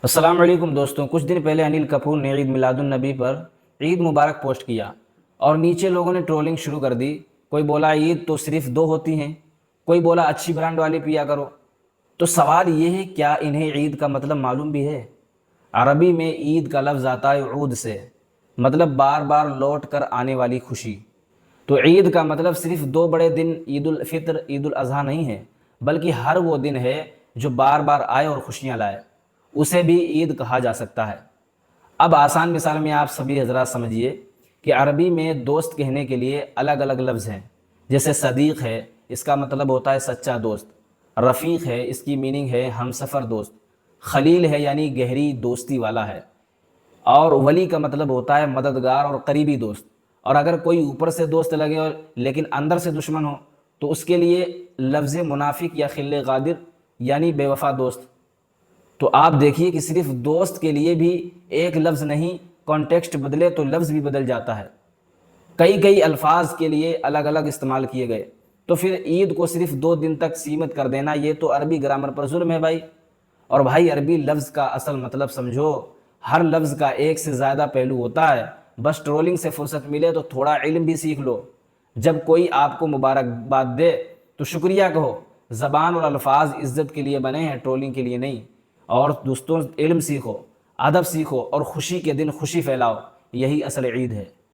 السلام علیکم دوستوں، کچھ دن پہلے انل کپور نے عید میلاد النبی پر عید مبارک پوسٹ کیا اور نیچے لوگوں نے ٹرولنگ شروع کر دی۔ کوئی بولا عید تو صرف دو ہوتی ہیں، کوئی بولا اچھی برانڈ والی پیا کرو۔ تو سوال یہ ہے، کیا انہیں عید کا مطلب معلوم بھی ہے؟ عربی میں عید کا لفظ آتا ہے عود سے، مطلب بار بار لوٹ کر آنے والی خوشی۔ تو عید کا مطلب صرف دو بڑے دن عید الفطر عید الاضحیٰ نہیں ہے، بلکہ ہر وہ دن ہے جو بار بار آئے اور خوشیاں لائے، اسے بھی عید کہا جا سکتا ہے۔ اب آسان مثال میں آپ سبھی حضرات سمجھیے کہ عربی میں دوست کہنے کے لیے الگ الگ لفظ ہیں، جیسے صدیق ہے، اس کا مطلب ہوتا ہے سچا دوست۔ رفیق ہے، اس کی میننگ ہے ہم سفر دوست۔ خلیل ہے یعنی گہری دوستی والا ہے، اور ولی کا مطلب ہوتا ہے مددگار اور قریبی دوست۔ اور اگر کوئی اوپر سے دوست لگے اور لیکن اندر سے دشمن ہو تو اس کے لیے لفظ منافق یا خل غادر یعنی بے وفا دوست۔ تو آپ دیکھیے کہ صرف دوست کے لیے بھی ایک لفظ نہیں، کانٹیکسٹ بدلے تو لفظ بھی بدل جاتا ہے، کئی الفاظ کے لیے الگ الگ استعمال کیے گئے۔ تو پھر عید کو صرف دو دن تک سیمت کر دینا، یہ تو عربی گرامر پر ظلم ہے بھائی۔ اور بھائی عربی لفظ کا اصل مطلب سمجھو، ہر لفظ کا ایک سے زیادہ پہلو ہوتا ہے، بس ٹرولنگ سے فرصت ملے تو تھوڑا علم بھی سیکھ لو۔ جب کوئی آپ کو مبارکباد دے تو شکریہ کہو، زبان اور الفاظ عزت کے لیے بنے ہیں، ٹرولنگ کے لیے نہیں۔ اور دوستوں، علم سیکھو، ادب سیکھو اور خوشی کے دن خوشی پھیلاؤ، یہی اصل عید ہے۔